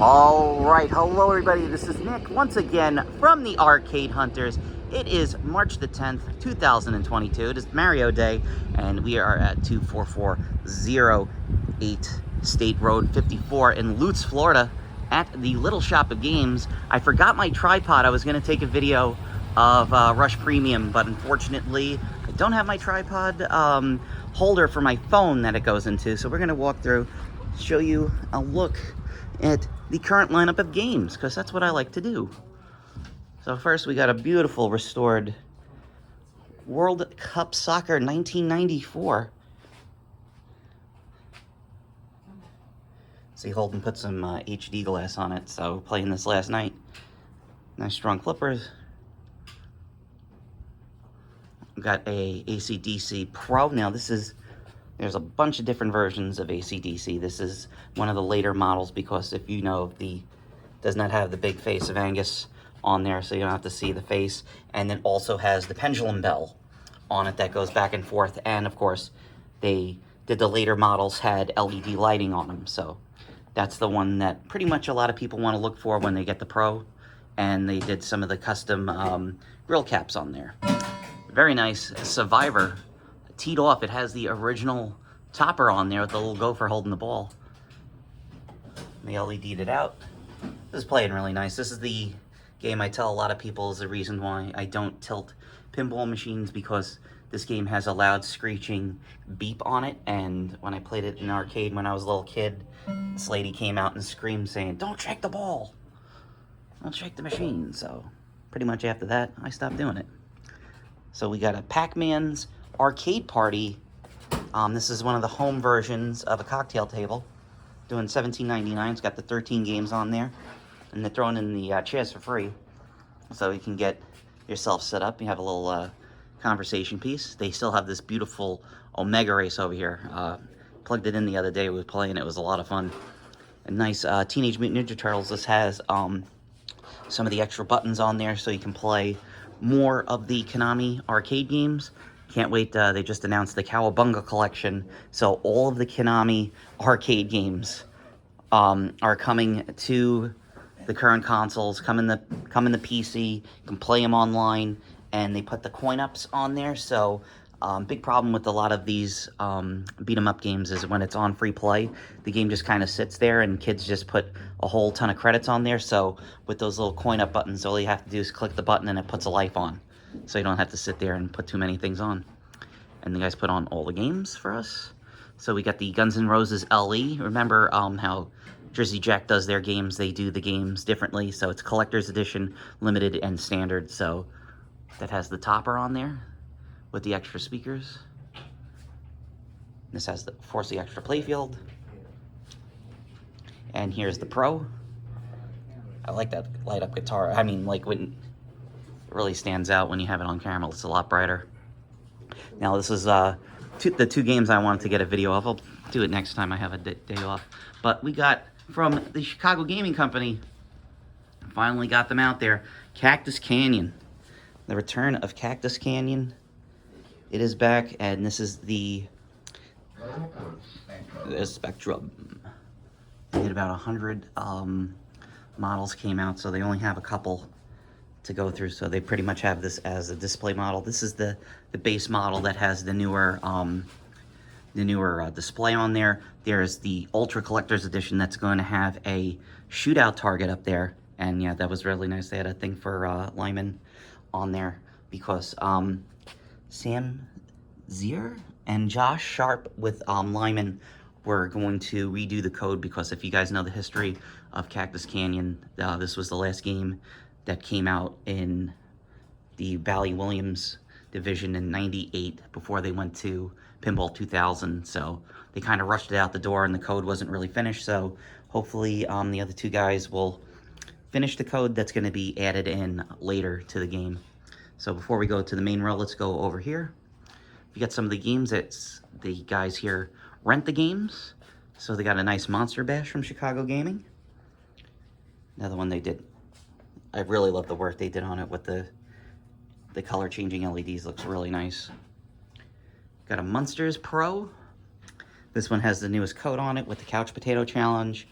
Alright, hello everybody, this is Nick once again from the Arcade Hunters. It is March the 10th, 2022. It is Mario Day, and we are at 24408 State Road 54 in Lutz, Florida, at the Little Shop of Games. I forgot my tripod. I was going to take a video of Rush Premium, but unfortunately, I don't have my tripod holder for my phone that it goes into, so we're going to walk through, show you a look at the current lineup of games, because that's what I like to do. So first we got a beautiful restored World Cup Soccer 1994. See, Holden put some HD glass on it, so playing this last night. Nice strong flippers. Got a AC/DC Pro. Now there's a bunch of different versions of AC/DC. This is one of the later models because, if you know, does not have the big face of Angus on there, so you don't have to see the face. And it also has the pendulum bell on it that goes back and forth. And of course, the later models had LED lighting on them. So that's the one that pretty much a lot of people want to look for when they get the Pro. And they did some of the custom grill caps on there. Very nice. Survivor. Teed off, it has the original topper on there with the little gopher holding the ball. They LED'd it out. This is playing really nice. This is the game I tell a lot of people is the reason why I don't tilt pinball machines, because this game has a loud screeching beep on it, and when I played it in an arcade when I was a little kid, this lady came out and screamed saying, "Don't shake the ball! Don't shake the machine." So pretty much after that, I stopped doing it. So we got a Pac-Man's Arcade Party. This is one of the home versions of a cocktail table. Doing $17.99. It's got the 13 games on there. And they're throwing in the chairs for free. So you can get yourself set up. You have a little conversation piece. They still have this beautiful Omega race over here. Plugged it in the other day. We were playing. It was a lot of fun. A nice Teenage Mutant Ninja Turtles. This has some of the extra buttons on there so you can play more of the Konami arcade games. Can't wait, they just announced the Cowabunga collection, so all of the Konami arcade games are coming to the current consoles, come in the PC, you can play them online, and they put the coin-ups on there. So big problem with a lot of these beat-em-up games is when it's on free play, the game just kind of sits there and kids just put a whole ton of credits on there. So with those little coin-up buttons, all you have to do is click the button and it puts a life on. So you don't have to sit there and put too many things on. And the guys put on all the games for us. So we got the Guns N' Roses LE. Remember how Jersey Jack does their games? They do the games differently. So it's collector's edition, limited, and standard. So that has the topper on there with the extra speakers. This has, of course, the extra playfield. And here's the Pro. I like that light-up guitar. I mean, like, when it really stands out when you have it on camera. It's a lot brighter. Now, this is the two games I wanted to get a video of. I'll do it next time I have a day off. But we got from the Chicago Gaming Company, finally got them out there, Cactus Canyon. The return of Cactus Canyon. It is back, and this is the Spectrum. They had about 100 models came out, so they only have a couple to go through, so they pretty much have this as a display model. This is the base model that has the newer display on there. There's the Ultra Collector's Edition that's going to have a shootout target up there, and yeah, that was really nice. They had a thing for Lyman on there because Sam Zier and Josh Sharp with Lyman were going to redo the code, because if you guys know the history of Cactus Canyon, this was the last game that came out in the Bally-Williams division in '98 before they went to Pinball 2000. So they kind of rushed it out the door and the code wasn't really finished. So hopefully the other two guys will finish the code that's going to be added in later to the game. So before we go to the main row, let's go over here. We got some of the games that the guys here rent the games. So they got a nice Monster Bash from Chicago Gaming. Another one they did. I really love the work they did on it with the color changing LEDs. Looks really nice. Got a Munsters Pro. This one has the newest code on it with the Couch Potato Challenge.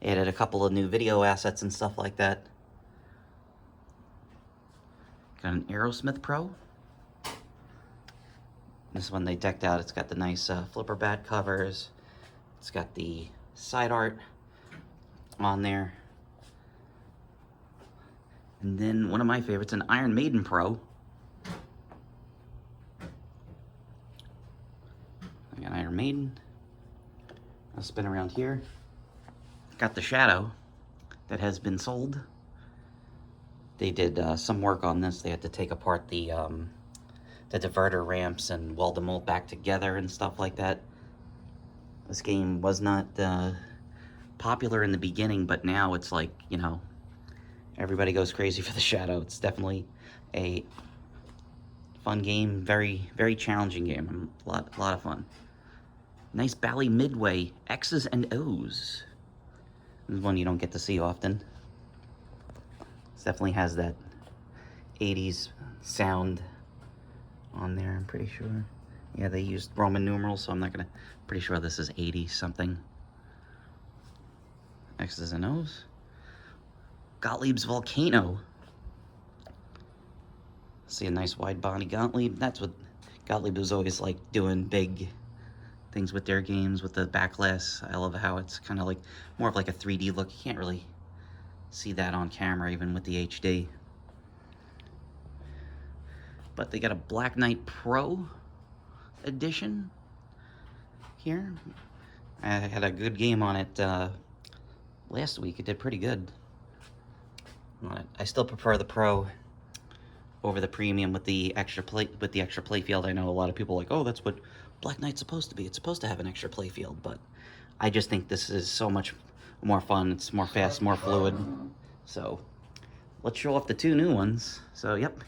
Added a couple of new video assets and stuff like that. Got an Aerosmith Pro. This one they decked out. It's got the nice flipper bat covers. It's got the side art on there. And then one of my favorites, an Iron Maiden Pro. I got Iron Maiden. I'll spin around here. Got the Shadow that has been sold. They did some work on this. They had to take apart the diverter ramps and weld them all back together and stuff like that. This game was not popular in the beginning, but now it's like, you know, everybody goes crazy for the Shadow. It's definitely a fun game, very, very challenging game. A lot of fun. Nice Bally Midway X's and O's. This is one you don't get to see often. This definitely has that 80s sound on there, I'm pretty sure. Yeah, they used Roman numerals, so I'm not gonna, pretty sure this is 80 something. X's and O's. Gottlieb's Volcano. See a nice wide body Gottlieb. That's what Gottlieb was always like, doing big things with their games with the backlash. I love how it's kind of like more of like a 3D look. You can't really see that on camera even with the HD. But they got a Black Knight Pro Edition here. I had a good game on it last week. It did pretty good on it. I still prefer the Pro over the Premium with the extra play field. I know a lot of people are like, oh, that's what Black Knight's supposed to be. It's supposed to have an extra play field, but I just think this is so much more fun. It's more fast, more fluid. So let's show off the two new ones. So yep,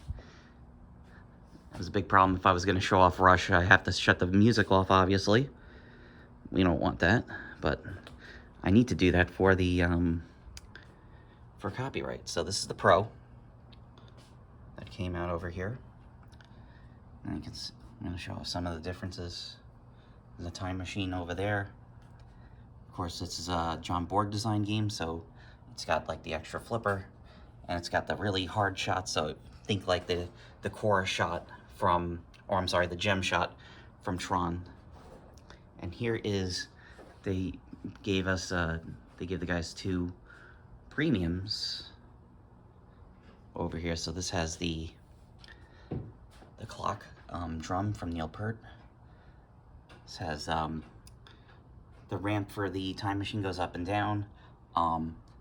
that was a big problem. If I was going to show off Rush, I have to shut the music off, obviously. We don't want that, but I need to do that for the for copyright. So this is the Pro that came out over here, and you can see, I'm going to show off some of the differences. There's a time machine over there. Of course, this is a John Borg design game, so it's got like the extra flipper, and it's got the really hard shot. So think like the core shot from, or I'm sorry, the gem shot from Tron. And here is, they gave us, they gave the guys two premiums over here. So this has the clock drum from Neil Peart. This has the ramp for the time machine goes up and down.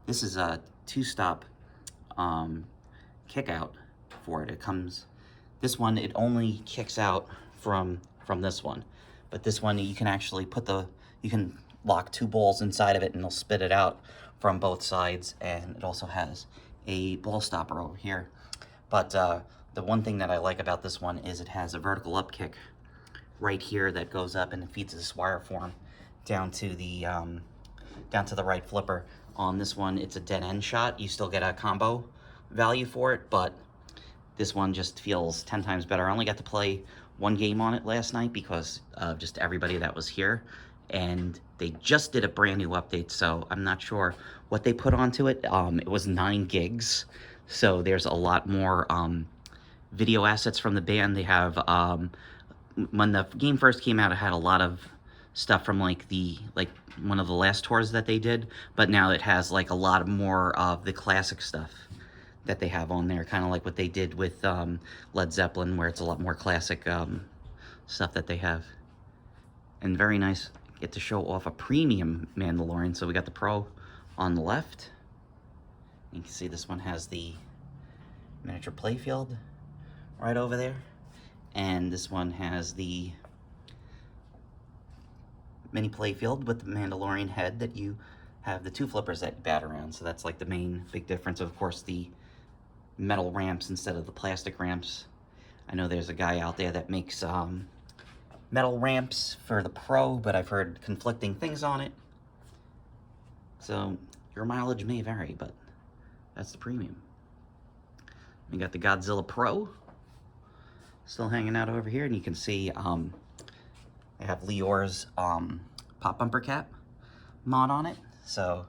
This is a two-stop kick out for it. It comes, this one, it only kicks out from this one, but this one you can actually put you can lock two balls inside of it and it'll spit it out from both sides. And it also has a ball stopper over here. But the one thing that I like about this one is it has a vertical up kick right here that goes up and it feeds this wire form down to the right flipper. On this one, it's a dead end shot. You still get a combo value for it, but this one just feels 10 times better. I only got to play one game on it last night because of just everybody that was here, and they just did a brand new update, so I'm not sure what they put onto it. It was 9 gigs, so there's a lot more video assets from the band. They have, when the game first came out, it had a lot of stuff from like one of the last tours that they did, but now it has like a lot more of the classic stuff that they have on there, kind of like what they did with Led Zeppelin, where it's a lot more classic stuff that they have. And very nice, get to show off a premium Mandalorian. So we got the Pro on the left. You can see this one has the miniature playfield right over there, and this one has the mini playfield with the Mandalorian head that you have the two flippers that you bat around. So that's like the main big difference. Of course, the metal ramps instead of the plastic ramps. I know there's a guy out there that makes metal ramps for the Pro, but I've heard conflicting things on it. So your mileage may vary, but that's the premium. We got the Godzilla Pro still hanging out over here, and you can see I have Lior's pop bumper cap mod on it. So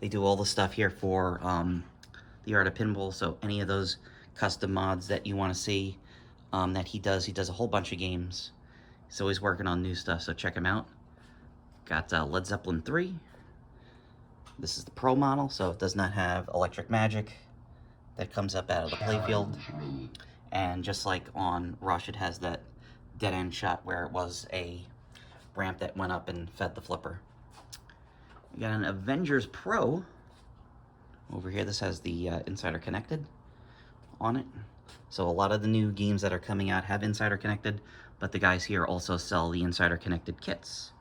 They do all the stuff here for the Art of Pinball, so any of those custom mods that you want to see that he does a whole bunch of games. He's always working on new stuff, so check him out. Got Led Zeppelin 3. This is the Pro model, so it does not have electric magic that comes up out of the playfield. And just like on Rush, it has that dead-end shot where it was a ramp that went up and fed the flipper. We got an Avengers Pro over here. This has the Insider Connected on it. So a lot of the new games that are coming out have Insider Connected, but the guys here also sell the Insider Connected kits.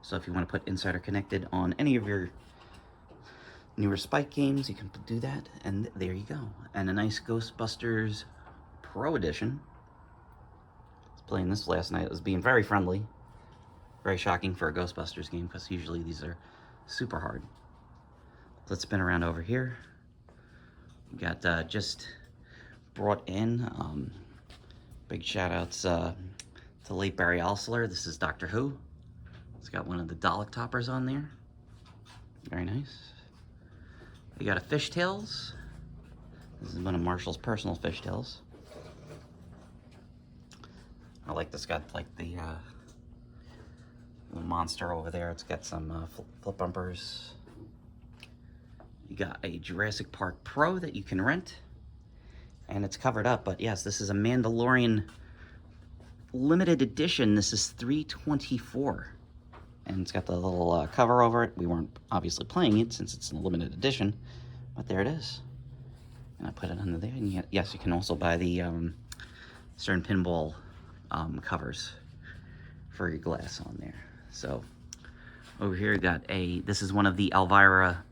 So if you want to put Insider Connected on any of your newer Spike games, you can do that, and there you go. And a nice Ghostbusters Pro Edition. I was playing this last night. It was being very friendly. Very shocking for a Ghostbusters game, because usually these are super hard. Let's spin around over here. We got just brought in big shout outs to late Barry Alsler. This is Doctor Who. It's got one of the Dalek toppers on there. Very nice. We got a Fishtails. This is one of Marshall's personal Fishtails. I like this. Got like the little monster over there. It's got some flip bumpers. You got a Jurassic Park Pro that you can rent. And it's covered up, but yes, this is a Mandalorian limited edition. This is 324. And it's got the little cover over it. We weren't obviously playing it since it's a limited edition, but there it is. And I put it under there. And yes, you can also buy the Stern Pinball covers for your glass on there. So over here, got this is one of the Elvira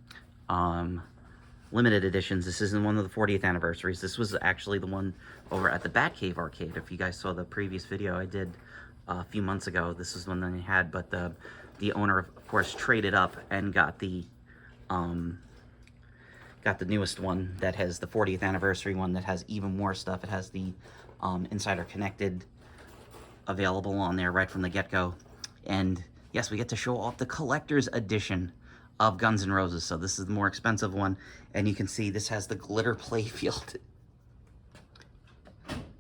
limited editions. This isn't one of the 40th anniversaries. This was actually the one over at the Batcave arcade. If you guys saw the previous video I did a few months ago, this is one that they had, but the owner, of course, traded up and got the newest one that has the 40th anniversary one that has even more stuff. It has the Insider Connected available on there right from the get-go. And yes, we get to show off the collector's edition of Guns N' Roses. So this is the more expensive one, and you can see this has the glitter playfield.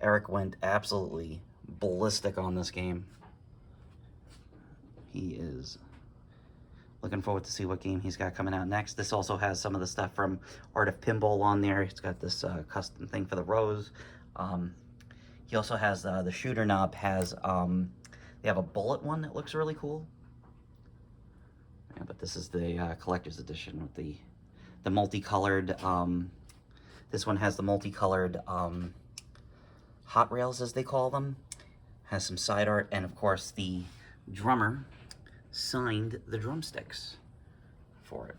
Eric went absolutely ballistic on this game. He is looking forward to see what game he's got coming out next. This also has some of the stuff from Art of Pinball on there. It's got this custom thing for the rose. He also has the shooter knob has they have a bullet one that looks really cool. Yeah, but this is the collector's edition with the multicolored. This one has the multicolored hot rails, as they call them. Has some side art, and of course the drummer signed the drumsticks for it,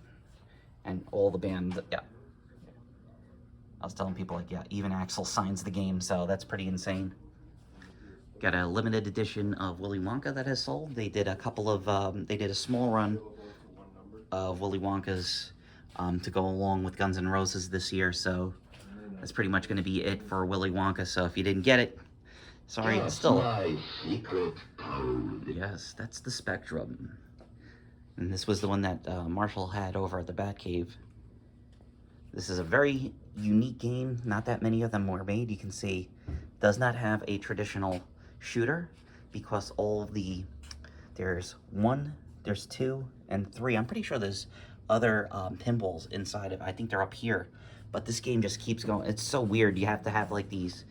and all the band. Yeah, I was telling people, like, yeah, even Axl signs the game, so that's pretty insane. Got a limited edition of Willy Wonka that has sold. They did a couple of they did a small run of Willy Wonka's to go along with Guns N' Roses this year, so that's pretty much going to be it for Willy Wonka. So if you didn't get it, sorry, it's still my secret code. Yes, that's the Spectrum. And this was the one that Marshall had over at the Batcave. This is a very unique game. Not that many of them were made. You can see does not have a traditional shooter, because all the there's 1, there's 2, and 3. I'm pretty sure there's other pinballs inside of it. I think they're up here, but this game just keeps going. It's so weird. You have to have like these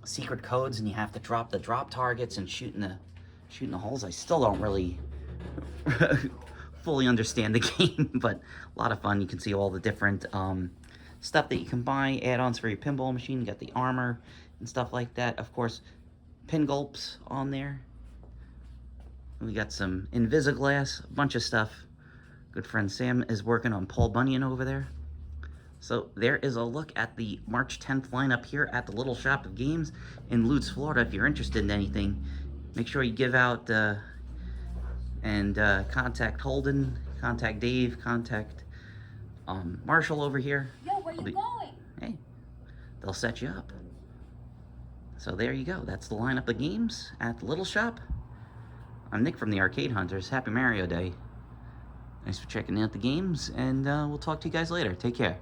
secret codes, and you have to drop the drop targets and shooting the holes. I still don't really fully understand the game, but a lot of fun. You can see all the different stuff that you can buy, add-ons for your pinball machine. You got the armor and stuff like that. Of course, pin gulps on there. We got some Invisiglass, a bunch of stuff. Good friend Sam is working on Paul Bunyan over there. So there is a look at the March 10th lineup here at the Little Shop of Games in Lutz, Florida. If you're interested in anything, make sure you give out and contact Holden, contact Dave, contact Marshall over here. Yo, where you going? Hey, they'll set you up. So there you go. That's the lineup of games at the Little Shop. I'm Nick from the Arcade Hunters. Happy Mario Day. Thanks for checking out the games, and we'll talk to you guys later. Take care.